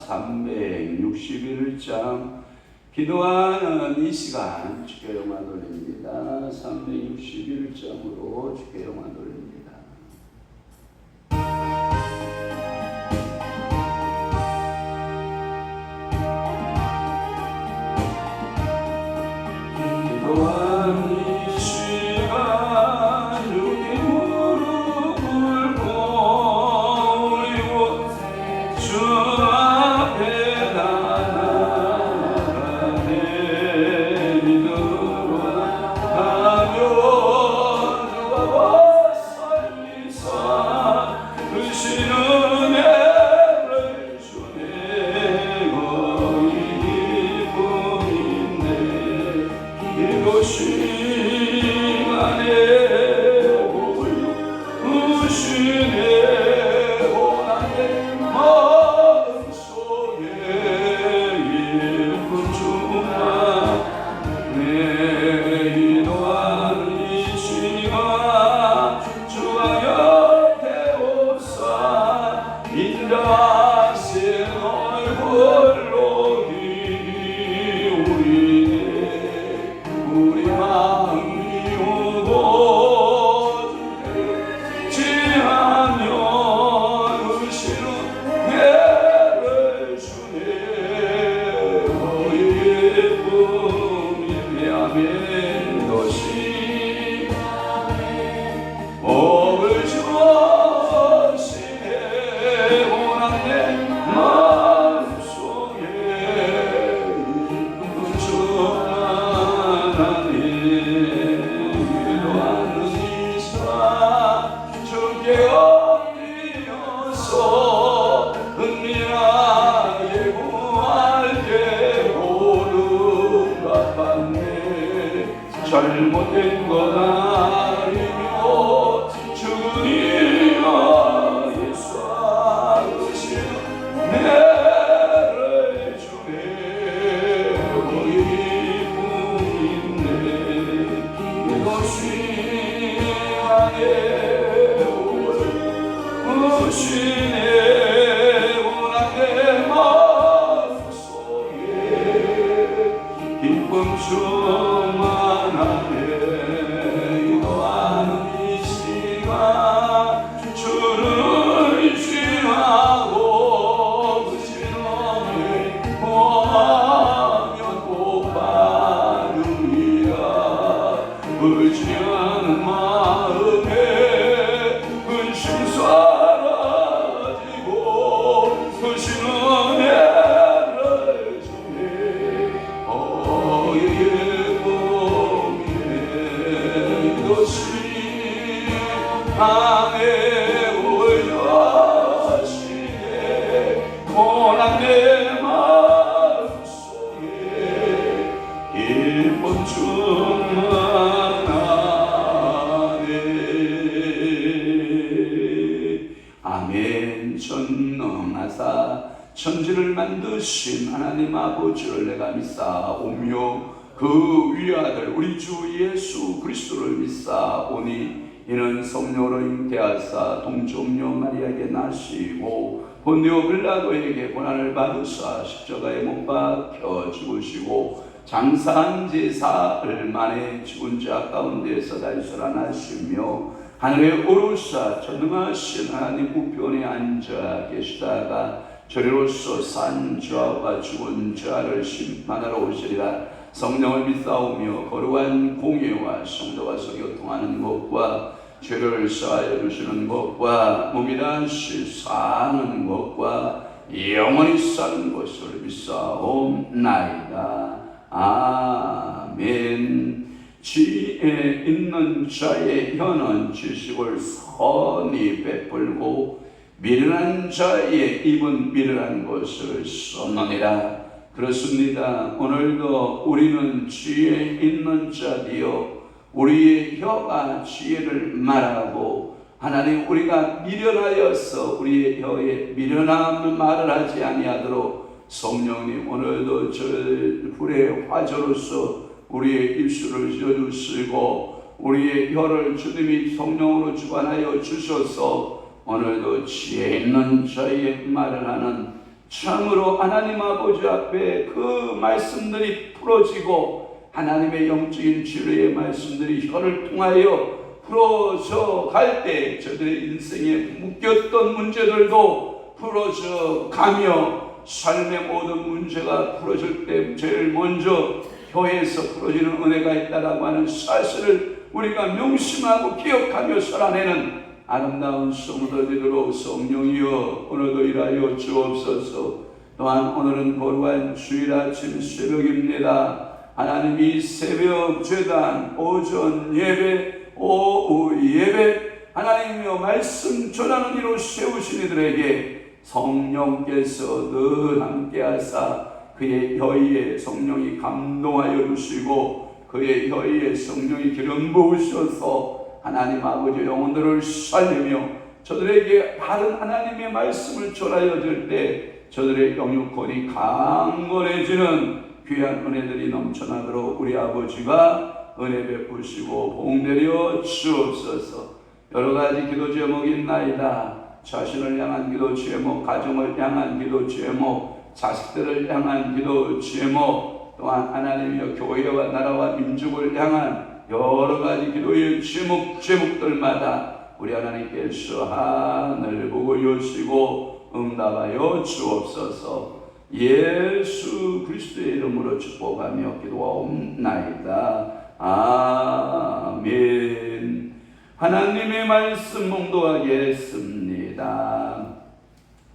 361장 기도하는 이 시간 주께 영광 돌립니다. 361장으로 주께 영광 돌립니다. 기도하는 이 시간 주께 무릎 꿇고 우리 주 앞에 나아가네. 믿음으로 가면 주가 살리사 크신 은혜를 주네. 거의 기쁨인데 기도 시간에 복을 주시네. 고난의 마음속에 예쁜 주만 내 기도하는 이 시간 주가 곁에 오사 인자하신 얼굴로 기울이네. 우리 마음이 오고 지하면 의시는 해를 주네. 너의 예쁨이 아멘. 도시 복을 주시네. 고난의 마음속에 주하나님 기도하는 이 시간 주께 엎드려서 은밀하게 구할 때 모든 갚았네. 잘못된 것 아니며 죽은 이와 예수 아으시는 내를 주네. 거의 기쁨인데 이것이 안에 오시네. 고난의 마음속에 기쁨 충만하네. 기도하는 이 시간 주를 의지하고 그 신앙을 구하면 꼭 받으리라. 의지하는 마음에 근심 사라지고 그 신은혜를 주네. 이것이 안에 오여시네. 고난의 마음속에 기쁨 충만하네. 아멘. 전능하사 천지를 만드신 하나님 아버지를 내가 믿사오며 그 위아들 우리 주 예수 그리스도를 믿사오니 이는 성령으로 잉태하사 동정녀 마리아에게 나시고 본디오 빌라도에게 고난을 받으사 십자가에 못 박혀 죽으시고 장사한 지 사흘 만에 죽은 자 가운데서 다시 살아나시며 하늘에 오르사 전능하신 하나님 우편에 앉아 계시다가 저리로서 산 자와 죽은 자를 심판하러 오시리라. 성령을 믿사오며 거룩한 공예와 성도와 교통하는 것과 죄를 사하여 주시는 것과 몸이 다시 사는 것과 영원히 사는 것을 믿사옵나이다. 아멘. 지혜 있는 자의 혀는 지식을 선히 베풀고 미련한 자의 입은 미련한 것을 쏟느니라. 그렇습니다. 오늘도 우리는 지혜 있는 자되어 우리의 혀가 지혜를 말하고 하나님 우리가 미련하여서 우리의 혀에 미련한 말을 하지 아니하도록 성령님 오늘도 저 불의 화조로서 우리의 입술을 쥐어주시고 우리의 혀를 주님이 성령으로 주관하여 주셔서 오늘도 지혜 있는 자의 말을 하는 참으로 하나님 아버지 앞에 그 말씀들이 풀어지고 하나님의 영적인 치료의 말씀들이 혀를 통하여 풀어져 갈 때 저들의 인생에 묶였던 문제들도 풀어져 가며 삶의 모든 문제가 풀어질 때 제일 먼저 혀에서 풀어지는 은혜가 있다라고 하는 사실을 우리가 명심하고 기억하며 살아내는 아름다운 성도들로 성령이여 오늘도 일하여 주옵소서. 또한 오늘은 거룩한 주일 아침 새벽입니다. 하나님이 새벽 제단, 오전 예배, 오후 예배 하나님이여 말씀 전하는 이로 세우신 이들에게 성령께서 늘 함께하사 그의 혀에 성령이 감동하여 주시고 그의 혀에 성령이 기름 부으셔서 하나님 아버지 영혼들을 살리며 저들에게 바른 하나님의 말씀을 전하여 줄 때 저들의 영육혼이 강건해지는 귀한 은혜들이 넘쳐나도록 우리 아버지가 은혜 베푸시고 복내려 주옵소서. 여러가지 기도 제목이 있나이다. 자신을 향한 기도 제목, 가정을 향한 기도 제목, 자식들을 향한 기도 제목, 또한 하나님이여 교회와 나라와 민족을 향한 여러가지 기도의 제목들마다 우리 하나님께서 하늘 보고 여시고 응답하여 주옵소서. 예수 그리스도의 이름으로 축복하며 기도하옵나이다. 아멘. 하나님의 말씀 봉독하겠습니다.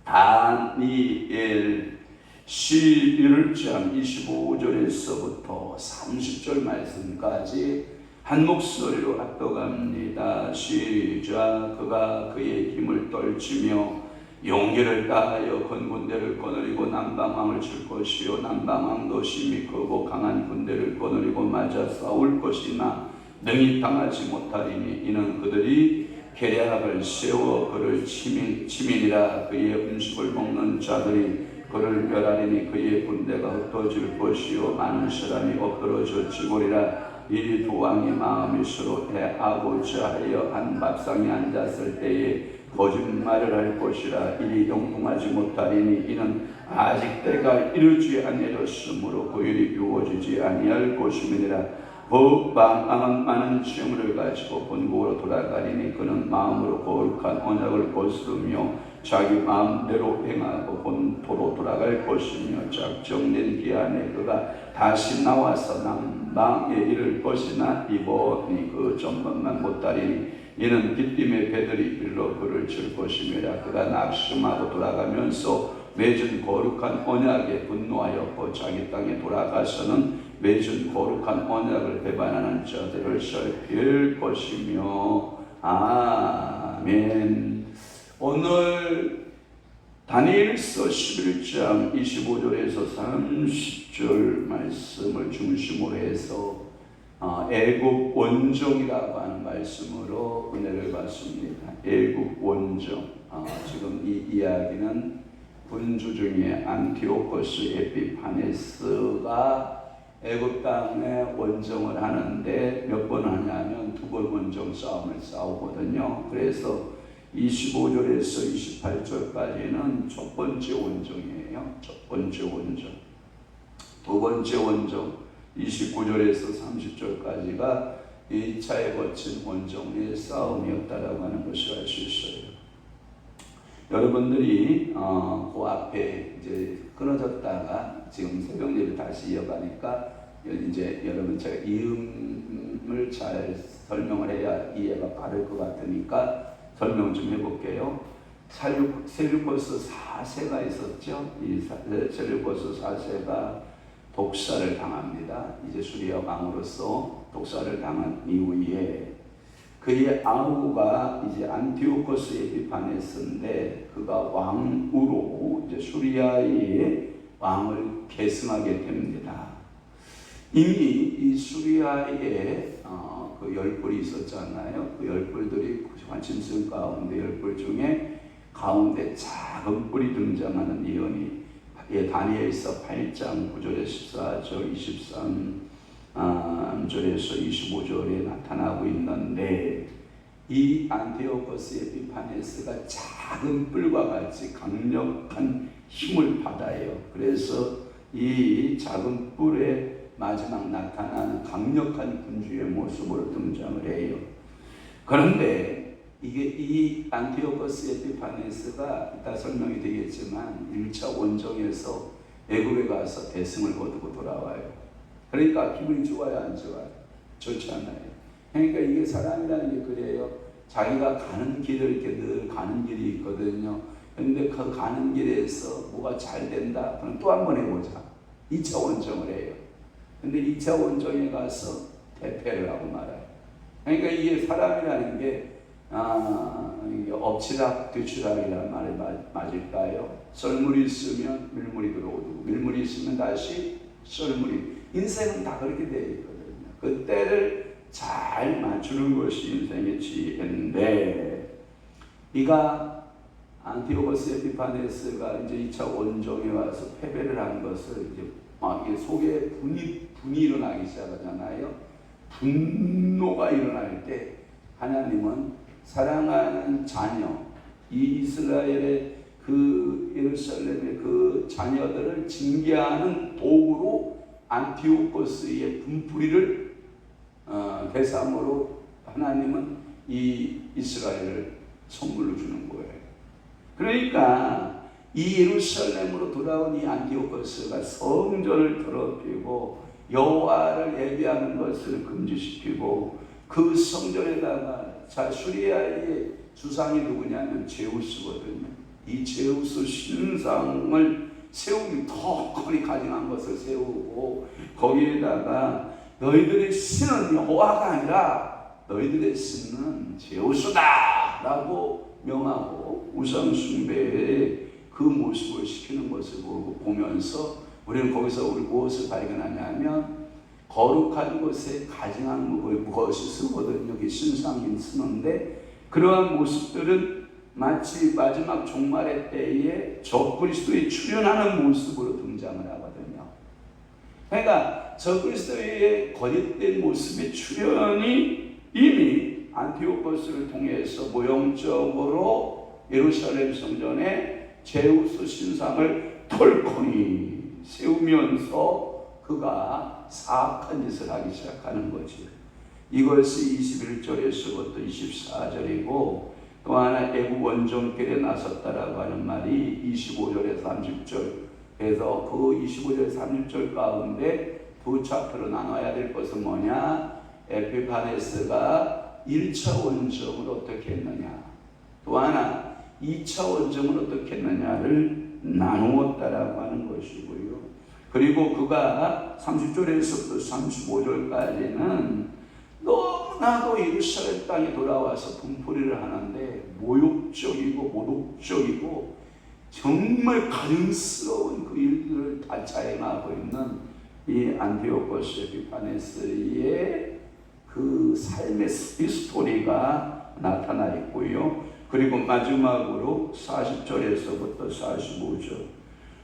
다니엘 11장 25절에서부터 30절 말씀까지 한 목소리로 합독합니다. 시작. 그가 그의 힘을 떨치며 용기를 다하여 큰 군대를 거느리고 남방왕을 칠 것이요 남방왕도 심히 크고 강한 군대를 거느리고 맞아 싸울 것이나 능히 당하지 못하리니 이는 그들이 계략을 세워 그를 치민이라 그의 음식을 먹는 자들이 그를 멸하리니 그의 군대가 흩어질 것이요 많은 사람이 엎드러져 죽으리라. 이 두 왕의 마음이 서로 대하고자 하여 한 밥상에 앉았을 때에 거짓말을 할 것이라. 이리 용통하지 못하리니 이는 아직 때가 이르지 아니하였으므로 고일이 이루어지지 아니할 것임이니라. 왕은 많은 재물을 가지고 본국으로 돌아가리니 그는 마음으로 거룩한 언약을 거스르며 자기 마음대로 행하고 본토로 돌아갈 것이며 작정된 기한에 그가 다시 나와서 남방에 이를 것이나 이번이 그 전번만 못하리니 이는 빗김의 배들이 빌러 그를 칠 것이며 그가 낙심하고 돌아가면서 맺은 거룩한 언약에 분노하였고 자기 땅에 돌아가서는 맺은 거룩한 언약을 배반하는 자들을 살필 것이며 아멘. 오늘 다니엘서 11장 25절에서 30절 말씀을 중심으로 해서 애국 원정이라고 하는 말씀으로 은혜를 받습니다. 애국 원정. 지금 이 이야기는 군주 중에 안티오코스 에피파네스가 애굽 땅에 원정을 하는데 몇 번 하냐면 두 번 원정 싸움을 싸우거든요. 그래서 25절에서 28절까지는 첫 번째 원정이에요. 첫 번째 원정. 두 번째 원정 29절에서 30절까지가 2차에 거친 원정의 싸움이었다라고 하는 것을 알 수 있어요. 여러분들이 그 앞에 이제 끊어졌다가 지금 새벽 예배 다시 이어가니까 이제 여러분 제가 이음을 잘 설명을 해야 이해가 빠를 것 같으니까 설명 좀 해볼게요. 셀루코스 4세가 있었죠. 이 셀루코스 4세가 독사를 당합니다. 이제 수리아 왕으로서 독사를 당한 이후에 그의 아우가 이제 안티오코스 에피파네스인데 그가 왕으로 이제 수리아의 왕을 계승하게 됩니다. 이미 이 수리아에 그 열불이 있었잖아요. 그 열불들이 관심성 가운데 열불 중에 가운데 작은 뿔이 등장하는 예언이 다니엘서 8장 9절에 14절 23절에서 25절에 나타나고 있는데 이 안티오코스 에피파네스가 작은 뿔과 같이 강력한 힘을 받아요. 그래서 이 작은 뿔에 마지막 나타나는 강력한 군주의 모습으로 등장을 해요. 그런데 이게 이 안티오코스 에피파네스가 이따 설명이 되겠지만 1차 원정에서 애굽에 가서 대승을 거두고 돌아와요. 그러니까 기분이 좋아요, 안 좋아요? 좋지 않아요. 그러니까 이게 사람이라는 게 그래요. 자기가 가는 길을 이렇게 늘 가는 길이 있거든요. 근데 그 가는 길에서 뭐가 잘 된다. 그럼 또 한 번 해보자. 2차 원정을 해요. 근데 2차 원정에 가서 대패를 하고 말아요. 그러니까 이게 사람이라는 게 이게 엎치락 뒤치락이라는 말이 맞을까요? 썰물이 있으면 밀물이 들어오고 밀물이 있으면 다시 썰물이. 인생은 다 그렇게 되어 있거든요. 그 때를 잘 맞추는 것이 인생의 지혜인데, 이가 안티오코스 에피파네스가 이제 2차 원정에 와서 패배를 한 것을 이제 이게 속에 분이 일어나기 시작하잖아요. 분노가 일어날 때 하나님은 사랑하는 자녀, 이 이스라엘의 그 예루살렘의 그 자녀들을 징계하는 도구로 안티오코스의 분풀이를 대상으로 하나님은 이 이스라엘을 선물로 주는 거예요. 그러니까 이 예루살렘으로 돌아온 이 안티오코스가 성전을 더럽히고 여호와를 예배하는 것을 금지시키고 그 성전에다가 수리아의 주상이 누구냐면 제우스거든요. 이 제우스 신상을 세우기 더 거리 가증한 것을 세우고 거기에다가 너희들의 신은 여호와가 아니라 너희들의 신은 제우스다 라고 명하고 우상 숭배의 그 모습을 시키는 것을 보면서 우리는 거기서 우리 무엇을 발견하냐면 거룩한 곳에 가증한 무엇이 쓰거든요. 여기 신상이 쓰는데 그러한 모습들은 마치 마지막 종말의 때에 적그리스도의 출현하는 모습으로 등장을 하거든요. 그러니까 적그리스도의 거짓된 모습의 출현이 이미 안티오코스를 통해서 모형적으로 예루살렘 성전에 제우스 신상을 털코니 세우면서 그가 사악한 짓을 하기 시작하는 거지. 이것이 21절에서부터 24절이고 또 하나 애국 원정길에 나섰다라고 하는 말이 25절에서 30절. 그래서 그 25절 30절 가운데 두 차트로 나눠야 될 것은 뭐냐? 에피파네스가 1차 원정을 어떻게 했느냐, 또 하나 2차 원정을 어떻게 했느냐를 나누었다라고 하는 것이고요. 그리고 그가 30절에서부터 35절까지는 너무나도 예루살렘 땅에 돌아와서 분풀이를 하는데 모욕적이고 모독적이고 정말 가증스러운 그 일들을 다 자행하고 있는 이 안티오코스 에피파네스의 그 삶의 스토리가 나타나 있고요. 그리고 마지막으로 40절에서부터 45절,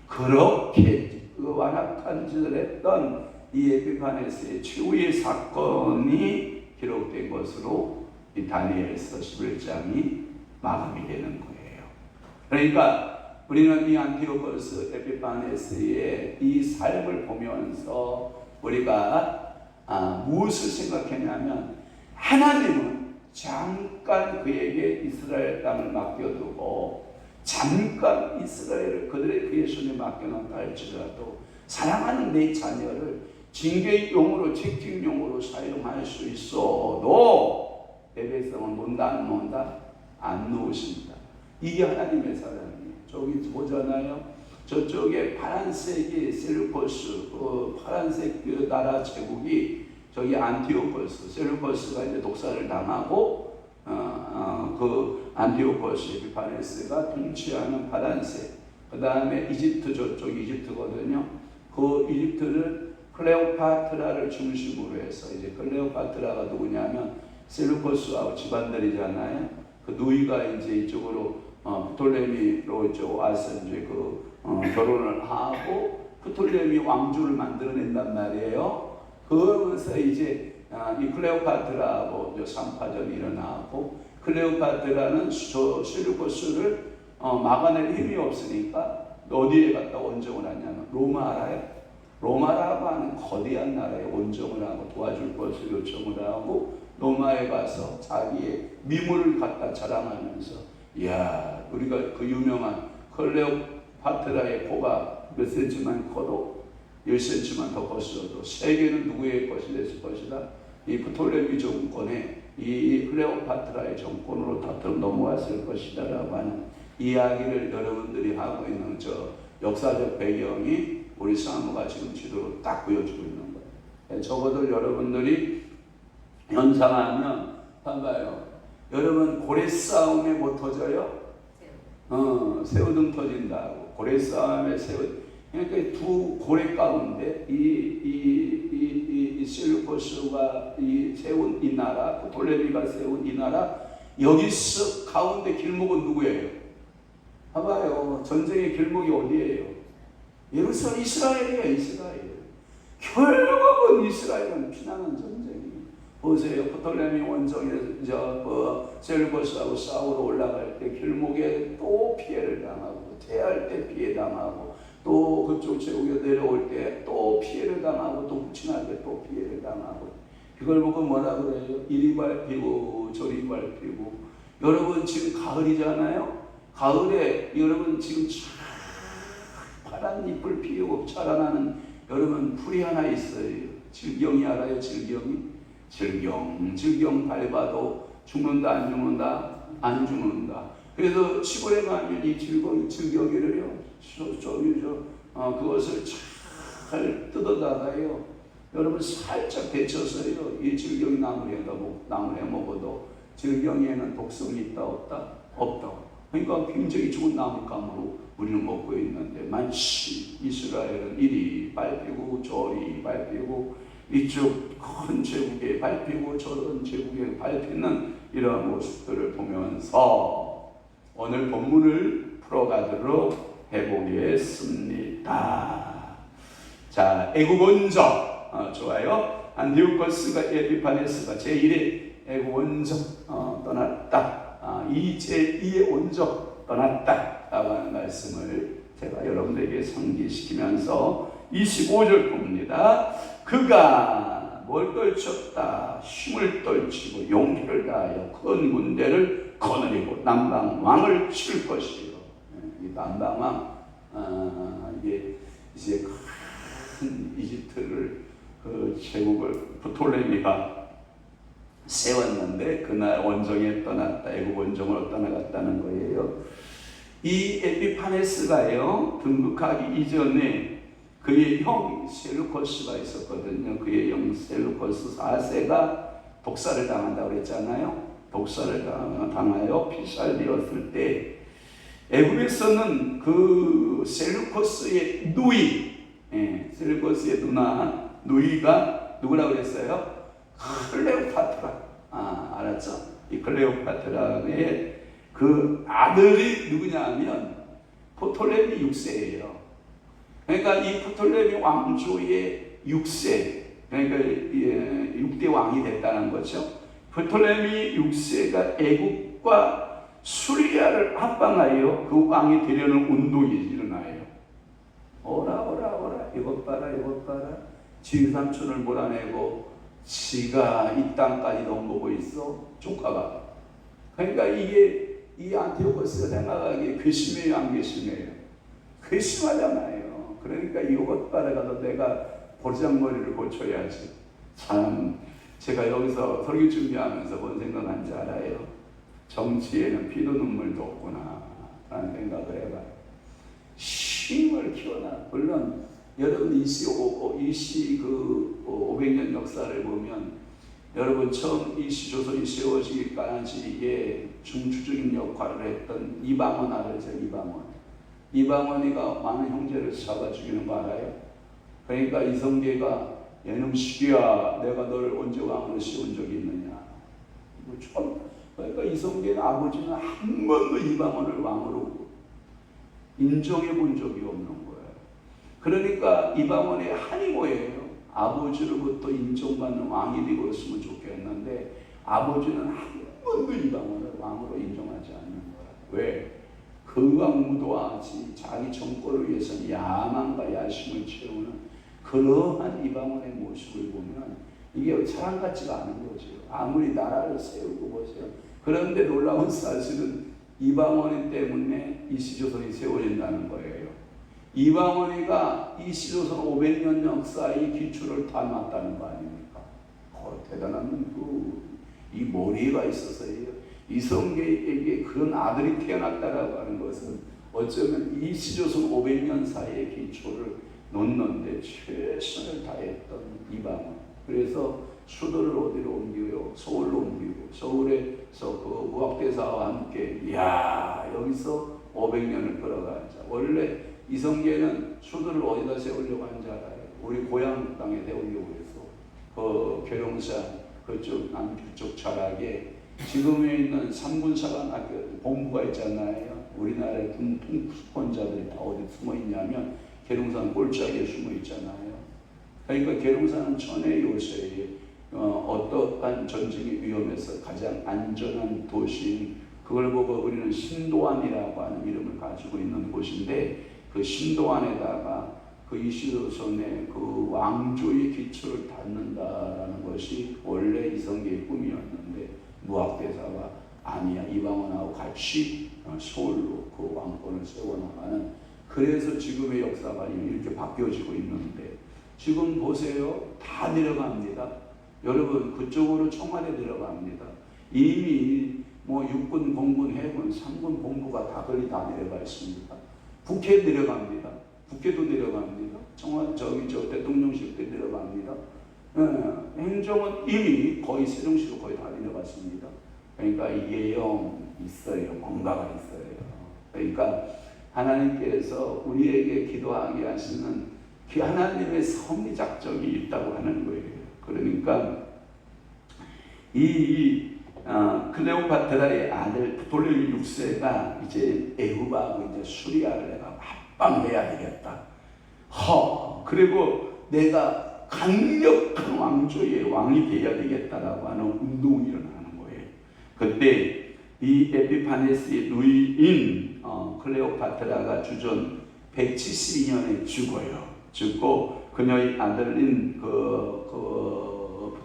그렇게 그 완악한 짓을 했던 이 에피파네스의 최후의 사건이 기록된 것으로 이 다니엘서 11장이 마감이 되는 거예요. 그러니까 우리는 이 안티오코스 에피파네스의 이 삶을 보면서 우리가 무엇을 생각했냐면, 하나님은 잠깐 그에게 이스라엘 땅을 맡겨두고 잠깐 이스라엘을 그들의 그의 손에 맡겨놓았다 할지라도 사랑하는 내 자녀를 징계용으로 책징용으로 사용할 수 있어도 내 백성은 논다 안 논다? 안 놓으신다. 이게 하나님의 사랑이에요. 저기 보잖아요. 저쪽에 파란색이 셀루코스, 그 파란색 그 나라 제국이 저기 안티오코스, 셀루코스가 이제 독사를 당하고 그 안티오코스 에피파네스가 통치하는 파란색, 그 다음에 이집트, 저쪽 이집트거든요. 그 이집트를 클레오파트라를 중심으로 해서, 이제 클레오파트라가 누구냐면 셀루코스하고 집안들이잖아요. 그 누이가 이제 이쪽으로 프톨레미로 이쪽 와서 이제 결혼을 하고 프톨레미 왕조를 만들어낸단 말이에요. 그러면서 이제 이 클레오파트라하고 3파전이 일어나고, 클레오파트라는 저 셀루코스를 막아낼 힘이 없으니까 어디에 갔다 원정을 하냐면 로마 알아요? 로마라고 하는 거대한 나라에 원정을 하고 도와줄 것을 요청을 하고 로마에 가서 자기의 미물을 갖다 자랑하면서 이야 우리가 그 유명한 클레오파트라의 코가 몇 센치만 커도 1cm만 더 컸어도 세계는 누구의 것이 됐을 것이다. 이 프톨레미 정권의 이 클레오파트라의 정권으로 다 넘어왔을 것이다 라고 하는 이야기를 여러분들이 하고 있는 저 역사적 배경이 우리 사무가 지금 지도로 딱 보여주고 있는 거예요. 적어도 여러분들이 연상하면 봐봐요. 여러분 고래 싸움에 뭐 터져요? 새우등 터진다고. 고래 싸움에 새우. 그러니까 두 고래 가운데 이 셀루커스가 세운 이 나라, 프톨레미가 세운 이 나라, 여기서 가운데 길목은 누구예요? 봐봐요. 전쟁의 길목이 어디예요? 예루살렘, 이스라엘이에요. 이스라엘. 결국은 이스라엘은 피나는 전쟁이. 보세요. 프톨레미 원정에서 셀루커스하고 싸우러 올라갈 때 길목에 또 피해를 당하고, 태할 때 피해 당하고, 또 그쪽 제국에 내려올 때 또 피해를 당하고, 또 후친할 때 또 피해를 당하고. 이걸 보고 뭐라 그래요? 이리 밟히고 저리 밟히고. 여러분 지금 가을이잖아요. 가을에 여러분 지금 파란 잎을 피우고 자라나는 여러분 풀이 하나 있어요. 질경이 알아요? 질경 밟아도 죽는다 안 죽는다? 안 죽는다. 그래서 시골에 가면 이 질경이를요 그것을 잘 뜯어다가요 여러분 살짝 데쳐서요 이 질경이 나무에 먹어도 질경에는 독성이 있다 없다? 없다. 그러니까 굉장히 좋은 나무감으로 우리는 먹고 있는데 마치 이스라엘은 이리 밟히고 저리 밟히고 이쪽 큰 제국에 밟히고 저런 제국에 밟히는 이러한 모습들을 보면서 오늘 본문을 풀어가도록 해보겠습니다. 자, 애국 원정 좋아요. 안디오코스가 에피파네스가 제1의 애국 원정 떠났다. 이 제2의 원정 떠났다 라고 하는 말씀을 제가 여러분들에게 상기시키면서 25절 봅니다. 그가 뭘 떨쳤다? 힘을 떨치고 용기를 다하여 큰 군대를 거느리고 남방 왕을 칠 것이요. 이 남방 왕 이게 이제 큰 이집트를 그 제국을 프톨레미가 세웠는데 그날 원정에 떠났다. 애국 원정으로 떠나갔다는 거예요. 이 에피파네스가요 등극하기 이전에 그의 형 셀루커스가 있었거든요. 그의 형 셀루커스 4세가 독살을 당한다고 그랬잖아요. 독살을 당하여 피살되었을 때 애굽에서는 그 셀루커스의 셀루커스의 누이가 누구라고 그랬어요? 클레오파트라. 알았죠? 이 클레오파트라의 그 아들이 누구냐 하면 프톨레미 6세예요. 그러니까 이 프톨레미 왕조의 6세, 그러니까 6대 왕이 됐다는 거죠. 프톨레미 6세가 애국과 수리아를 합방하여 그 왕이 되려는 운동이 일어나요. 오라 이것 봐라. 지 삼촌을 몰아내고 지가 이 땅까지 넘보고 있어. 조카가. 그러니까 이게 이 안티오코스가 생각하기에 괘씸해요, 안 괘씸해요? 괘씸하잖아요. 그러니까 이것 따라가서 내가 보리장머리를 고쳐야지. 참 제가 여기서 설교 준비하면서 뭔 생각한지 알아요? 정치에는 피도 눈물도 없구나 라는 생각을 해봐요. 힘을 키워놔. 물론 여러분 이시 그 500년 역사를 보면 여러분 처음 이시 조선이 세워지기까지의 중추적인 역할을 했던 이방원 알죠? 이방원이가 많은 형제를 잡아 죽이는 거 알아요? 그러니까 이성계가 예놈시기야 내가 널 언제 왕으로 씌운 적이 있느냐. 그러니까 이성계는 아버지는 한 번도 이방원을 왕으로 인정해 본 적이 없는 거예요. 그러니까 이방원의 한이 뭐예요? 아버지로부터 인정받는 왕이 되었으면 좋겠는데 아버지는 한 번도 이방원을 왕으로 인정하지 않는 거야. 왜? 거왕무도하지 자기 정권을 위해서 야망과 야심을 채우는 그러한 이방원의 모습을 보면 이게 사람 같지가 않은 거죠. 아무리 나라를 세우고 보세요. 그런데 놀라운 사실은 이방원 때문에 이시조선이 세워진다는 거예요. 이방원이가 이시조선 500년 역사의 기초를 다 놨다는 거 아닙니까? 대단한 이 머리가 있어서요. 이성계에게 그런 아들이 태어났다라고 하는 것은 어쩌면 이시조선 500년 사이의 기초를 놓는데 최선을 다했던 이방원. 그래서 수도를 어디로 옮겨요? 서울로 옮기고 서울에서 그 무학대사와 함께 여기서 500년을 걸어가자. 원래 이성계는 수도를 어디다 세우려고 한 줄 알아요? 우리 고향 땅에 세우려고 해서 그 계룡산 그쪽 남쪽 자락에 지금에 있는 삼군사관학교 본부가 있잖아요. 우리나라의 군 통수권자들이 다 어디 숨어 있냐면 계룡산 골짜기에 숨어 있잖아요. 그러니까 계룡산은 천의 요새에 어떠한 전쟁이 위험해서 가장 안전한 도시인 그걸 보고 우리는 신도안이라고 하는 이름을 가지고 있는 곳인데 그 신도안에다가 그 이시조선의 그 왕조의 기초를 닫는다라는 것이 원래 이성계의 꿈이었는데 무학대사가 아니야 이방원하고 같이 서울로 그 왕권을 세워나가는 그래서 지금의 역사가 이렇게 바뀌어지고 있는데 지금 보세요. 다 내려갑니다. 여러분 그쪽으로 청와대 내려갑니다. 이미 뭐 육군, 공군, 해군, 삼군 본부가 다 거의 다 내려가 있습니다. 국회 내려갑니다. 국회도 내려갑니다. 저 대통령실도 내려갑니다. 행정은 이미 거의 세종시로 거의 다 내려갔습니다. 그러니까 이게 있어요. 뭔가가 있어요. 그러니까 하나님께서 우리에게 기도하게 하시는 그 하나님의 섭리 작전이 있다고 하는 거예요. 그러니까 클레오파트라의 아들 프톨레미 6세가 이제 애굽하고 이제 수리아를 내가 합방해야 되겠다. 그리고 내가 강력한 왕조의 왕이 되어야 되겠다라고 하는 운동이 일어나는 거예요. 그때 이 에피파네스의 누이인 클레오파트라가 주전 172년에 죽어요. 죽고 그녀의 아들인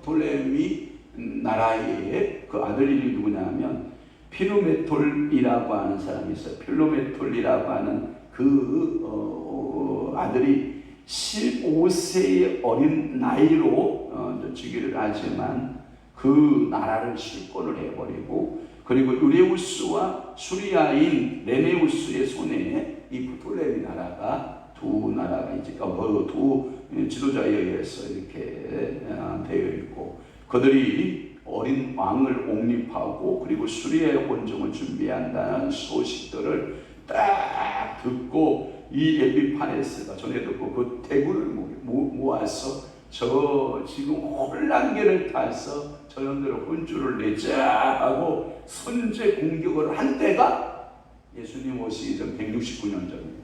프톨레미 나라의 그 아들이 누구냐면 필로메톨이라고 하는 사람이 있어요. 필로메톨이라고 하는 그 아들이 15세의 어린 나이로 즉위를 하지만 그 나라를 실권을 해버리고 그리고 유레우스와 수리아인 레네우스의 손에 이 프톨레미 나라가 두 나라가 이제 두 지도자에 의해서 이렇게 되어 있고 그들이 어린 왕을 옹립하고 그리고 수리아의 원정을 준비한다는 소식들을 딱 듣고 이 에피파네스가 전해 듣고 그 대군을 모아서 저 지금 혼란계를 타서 저놈들을 혼쭐을 내자 하고 선제 공격을 한 때가 예수님 오시기 전 169년 전입니다.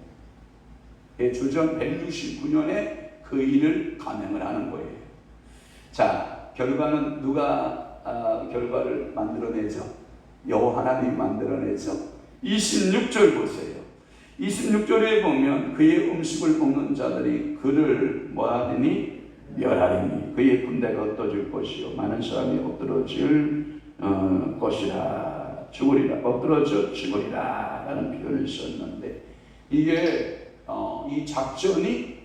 주전 169년에 그 일을 감행을 하는 거예요. 자, 결과는 누가 결과를 만들어내죠? 여호와 하나님이 만들어내죠. 26절 보세요. 26절에 보면 그의 음식을 먹는 자들이 그를 뭐하리니 멸하리니 그의 군대가 엎어질 것이요 많은 사람이 엎드러질 것이라 죽으리라 엎드러져 죽으리라 라는 표현을 썼는데 이게 이 작전이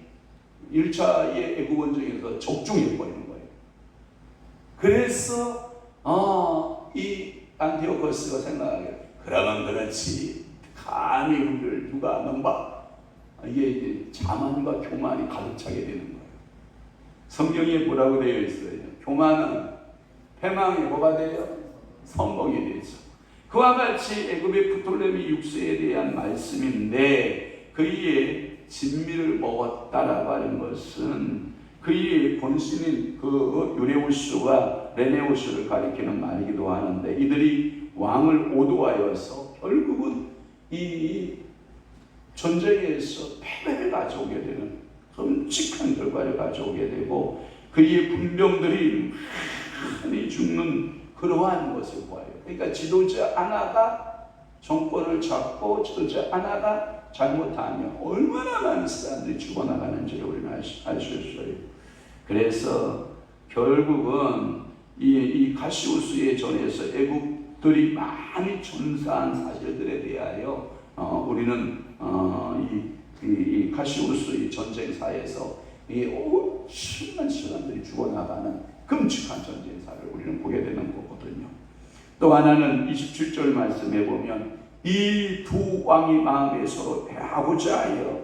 1차의 애국 원정에서 적중해버리는 거예요. 그래서 이 안티오코스가 생각하기를 그러면 그렇지 감히 우리를 누가 넘봐 이게 이제 자만과 교만이 가득 차게 되는 거예요. 성경에 뭐라고 되어 있어요? 교만은 패망의 뭐가 돼요? 선봉이 되죠. 그와 같이 애굽의 프톨레미 6세에 대한 말씀인데 그의 진미를 먹었다라고 하는 것은 그의 본신인 그 유레우스와 레네우스를 가리키는 말이기도 하는데 이들이 왕을 오도하여서 결국은 이 전쟁에서 패배를 가져오게 되는 끔찍한 결과를 가져오게 되고 그의 군병들이 많이 죽는 그러한 것을 보아요. 그러니까 지도자 하나가 정권을 잡고 저자 하나가 잘못하면 얼마나 많은 사람들이 죽어나가는지를 우리는 알 수 있어요. 그래서 결국은 이 가시우스의 전에서 애국들이 많이 전사한 사실들에 대하여 우리는 이 가시우스의 전쟁사에서 이 엄청난 사람들이 죽어나가는 끔찍한 전쟁사를 우리는 보게 되는 거거든요. 또 하나는 27절 말씀에 보면 이 두 왕이 마음에 서로 대하고자 하여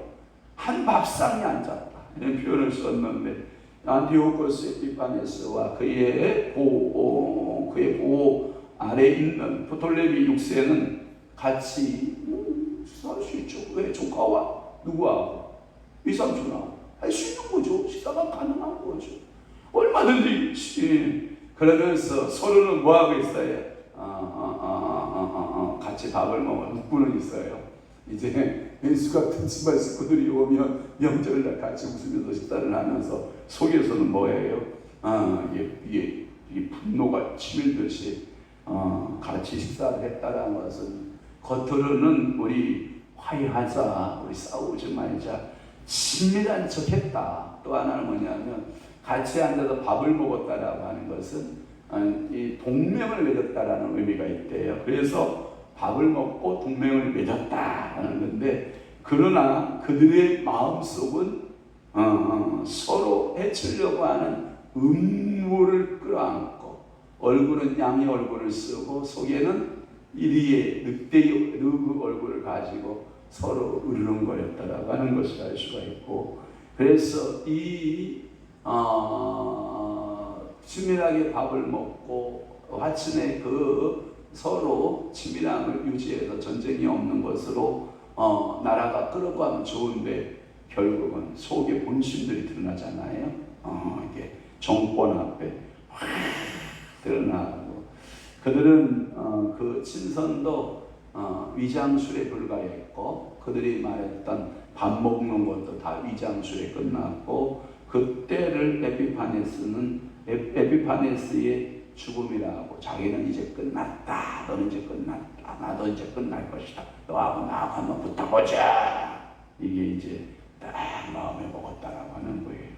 한 밥상에 앉았다 이런 표현을 썼는데 안티오코스 에피파네스와 그의 보호 아래 있는 프톨레미 6세는 같이 식사할 수 있죠. 왜? 조카와 누구하고? 이삼촌하고 할 수 있는 거죠. 식사가 가능한 거죠. 얼마든지. 그러면서 서로는 뭐하고 있어요? 같이 밥을 먹어 묵고는 있어요. 이제 왼수 같은 집안 식구들이 오면 명절날 같이 웃으면서 식사를 하면서 속에서는 뭐예요? 이게 분노가 치밀듯이 같이 식사를 했다라는 것은 겉으로는 우리 화해하자, 우리 싸우지 말자, 친밀한 척했다. 또 하나는 뭐냐면 같이 앉아서 밥을 먹었다라고 하는 것은 이 동맹을 맺었다라는 의미가 있대요. 그래서 밥을 먹고 동맹을 맺었다라는 건데, 그러나 그들의 마음속은 서로 해치려고 하는 음모를 끌어안고 얼굴은 양의 얼굴을 쓰고 속에는 이리의 늑대의 얼굴을 가지고 서로 으르렁거렸다라고 하는 것을 알 수가 있고, 그래서 이 친밀하게 밥을 먹고 화친의 그 서로 친밀함을 유지해서 전쟁이 없는 것으로 나라가 끌어가면 좋은데 결국은 속의 본심들이 드러나잖아요. 이게 정권 앞에 확 드러나고, 그들은 그 친선도 위장술에 불과했고, 그들이 말했던 밥 먹는 것도 다 위장술에 끝났고, 그때를 에피파네스의 죽음이라고, 자기는 이제 끝났다, 너는 이제 끝났다, 나도 이제 끝날 것이다, 너하고 나하고 한번 붙어보자, 이게 이제 딱 마음에 먹었다라고 하는 거예요.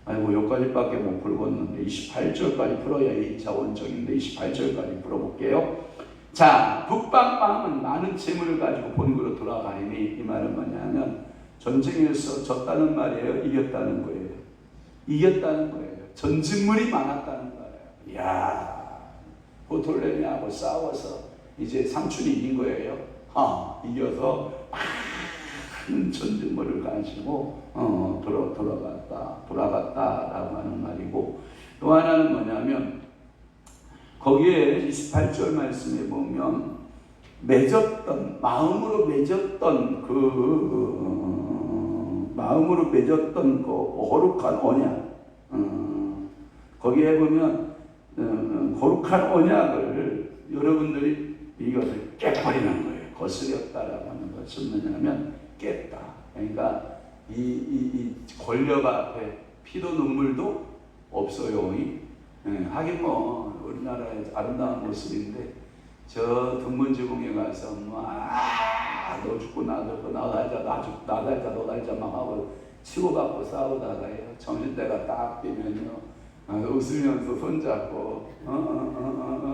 아이고, 여기까지밖에 못 풀었는데 28절까지 풀어야 2차 원정인데 28절까지 풀어볼게요. 자, 북방 마음은 많은 재물을 가지고 본국으로 돌아가리니, 이 말은 뭐냐면 전쟁에서 졌다는 말이에요, 이겼다는 거예요. 이겼다는 거예요. 전진물이 많았다는 거예요. 이야, 보톨레미하고 싸워서 이제 삼촌이 이긴 거예요. 이겨서 큰 전진물을 가지고 돌아갔다라고 하는 말이고, 또 하나는 뭐냐면 거기에 28절 말씀에 보면 마음으로 맺었던 그 거룩한 언약, 거기에 보면 거룩한 언약을 여러분들이 이것을 깨버리는 거예요. 거스렸다라고 하는 것은 뭐냐면 깼다. 그러니까 이 권력 앞에 피도 눈물도 없어요. 하긴 뭐 우리나라의 아름다운 모습인데, 저 등문지붕에 가서 너 죽고 나 죽고 너 달자 막 하고 치고받고 싸우다가요, 점심때가 딱 되면요 웃으면서 손잡고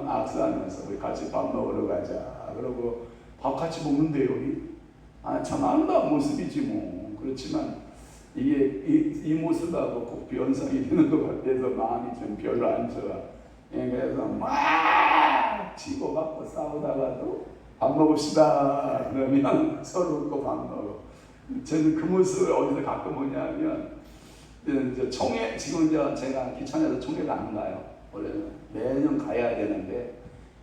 악수하면서 우리 같이 밥 먹으러 가자, 그러고 밥 같이 먹는데요. 참 아름다운 모습이지 뭐. 그렇지만 이게 이 모습하고 꼭 변성이 되는 것 같아서 마음이 좀 별로 안 좋아. 그래서 막 치고받고 싸우다가도 밥 먹읍시다 그러면 서로 웃고 밥 먹어. 저는 그 모습을 어디서 가끔 보냐면, 총회, 지금 제가 귀찮아서 총회를 안 가요. 원래는 매년 가야 되는데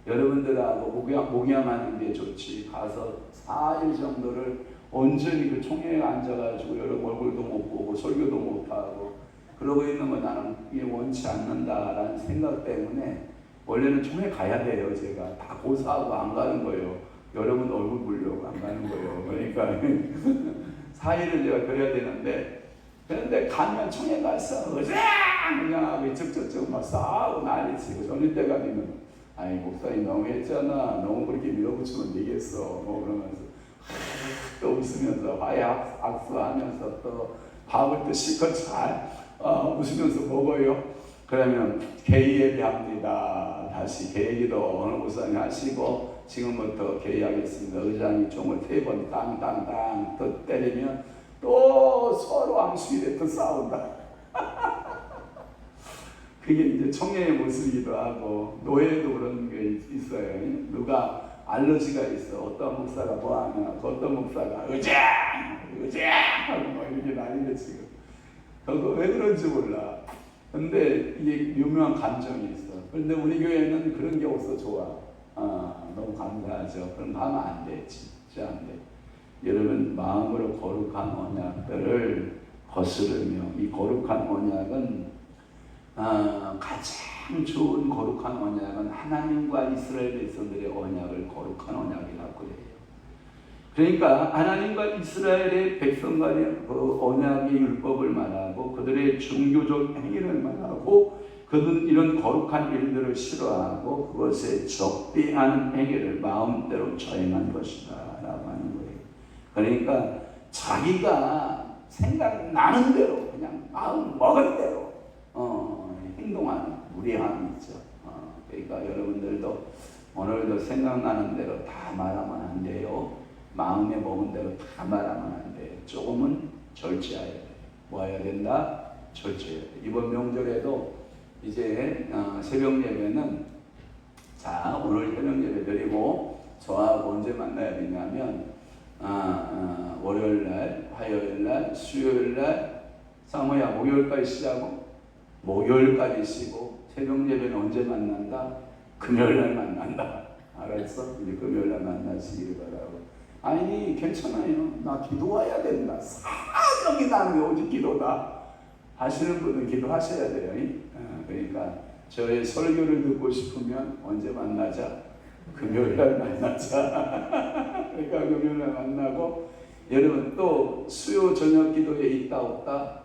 여러분들하고 목양하는 게 좋지, 가서 4일 정도를 온전히 그 총회에 앉아가지고 여러분 얼굴도 못 보고 설교도 못 하고 그러고 있는 건 나는 이게 원치 않는다라는 생각 때문에 원래는 총회 가야 돼요. 제가 다 고사하고 안 가는 거예요. 여러분 얼굴 보려고 안 가는 거예요. 그러니까 4일을 제가 그려야 되는데, 그런데 가면 총회 가서 그냥 하고 이쪽저쪽 막 싸우고 난리치고, 저녁 때가 되면 아이 목사님 너무 했잖아. 너무 그렇게 밀어붙이면 되겠어. 뭐 그러면서 또 웃으면서 화해 악수하면서 또 밥을 또 실컷 잘 웃으면서 먹어요. 그러면 개의예배합니다. 다시 개의기도 오늘 목사님 하시고 지금부터 개의하겠습니다. 의장이 종을 3번 땅땅땅 또 때리면 또 서로 암수일에 또 싸운다. 그게 이제 청년의 모습이기도 하고 노예도 그런 게 있어요. 누가 알러지가 있어. 어떤 목사가 뭐하면 어떤 목사가 의장 하고 뭐 이렇게 난리가 지금. 그거 왜 그런지 몰라. 근데 이게 유명한 감정이 있어. 그런데 우리 교회는 그런 게 없어. 좋아. 너무 감사하죠. 그럼 가면 안 돼. 진짜 안 돼. 여러분 마음으로 거룩한 언약들을 거스르며 이 거룩한 언약은 가장 좋은 거룩한 언약은 하나님과 이스라엘 백성들의 언약을 거룩한 언약이라고 그래요. 그러니까 하나님과 이스라엘의 백성간의 그 언약의 율법을 말하고 그들의 종교적 행위를 말하고 그들은 이런 거룩한 일들을 싫어하고 그것에 적대하는 행위를 마음대로 저행한 것이다 라고 하는 거예요. 그러니까 자기가 생각나는 대로 그냥 마음 먹은 대로 행동하는 무례함이 있죠. 그러니까 여러분들도 오늘도 생각나는 대로 다 말하면 안 돼요. 마음에 먹은 대로 다 말하면 안 돼요. 조금은 절제해야 돼요. 뭐 해야 된다? 절제해야 돼요. 이번 명절에도 이제 새벽 예배는 자 오늘 새벽 예배 드리고 저하고 언제 만나야 되냐면 월요일날, 화요일날, 수요일날 사모야 목요일까지 쉬자고? 목요일까지 쉬고 새벽 예배는 언제 만난다? 금요일날 만난다. 알았어? 이제 금요일날 만나시기를 바라고. 아니 괜찮아요. 나 기도 와야 된다. 사명이 나는 오직 기도다. 하시는 분은 기도하셔야 돼요. 그러니까 저의 설교를 듣고 싶으면 언제 만나자? 금요일날 만나자. 그러니까 금요일날 만나고 여러분 또 수요 저녁 기도에 있다 없다?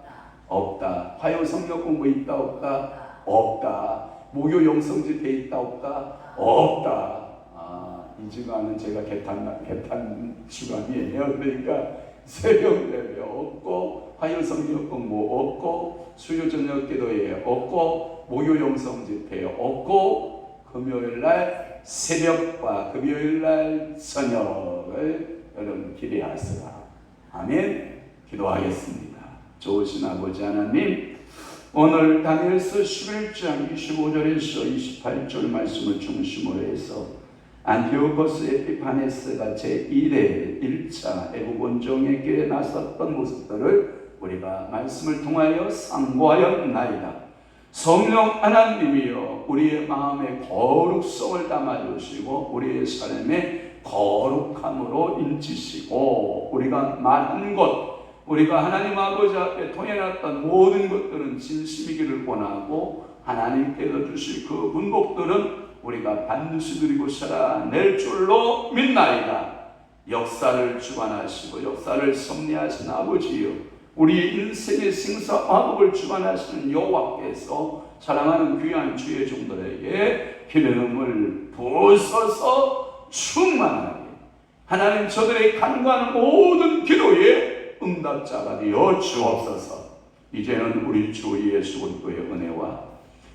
없다. 화요 성경 공부 있다 없다? 없다. 목요 영성 집회 있다 없다? 없다. 이 주간은 제가 개탄 주간이에요. 그러니까 새벽 예배 없고 화요 성경 공부 없고 수요 저녁 기도에 없고 목요 영성 집회 없고 금요일날 새벽과 금요일날 저녁을 여러분 기대하시라. 아멘. 기도하겠습니다. 좋으신 아버지 하나님, 오늘 다니엘서 11장 25절에서 28절 말씀을 중심으로 해서 안티오코스 에피파네스가 제1회 1차 애국 원정의 길에 나섰던 모습들을 우리가 말씀을 통하여 상고하였나이다. 성령 하나님이여 우리의 마음에 거룩성을 담아주시고 우리의 삶에 거룩함으로 인치시고 우리가 말한 것 우리가 하나님 아버지 앞에 통해놨던 모든 것들은 진심이기를 원하고 하나님께서 주실 그 분복들은 우리가 반드시 누리고 살아낼 줄로 믿나이다. 역사를 주관하시고 역사를 섭리하신 아버지여 우리 인생의 생사화복을 주관하시는 여호와께서 사랑하는 귀한 주의 종들에게 기름을 부어서 충만하게 하나님 저들의 간구하는 모든 기도에 응답자가 되어 주옵소서. 이제는 우리 주 예수 그리스도의 은혜와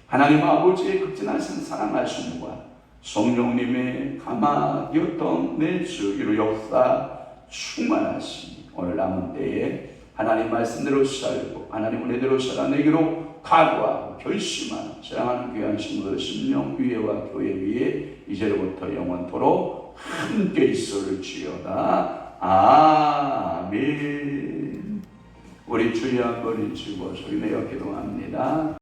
하나님 아버지의 극진하신 사랑하심과 성령님의 감화 교통 내주 이루 역사 충만하시니 오늘 남은 때에 하나님 말씀대로 살고 하나님 은혜대로 살아내기로 각오하고 결심하는 사랑하는 귀한 신부들 심령 위에와 교회 위에 이제로부터 영원토록 함께 있을지어다. 아멘. 우리 주여 한번 외치고 소리내어 기도합니다.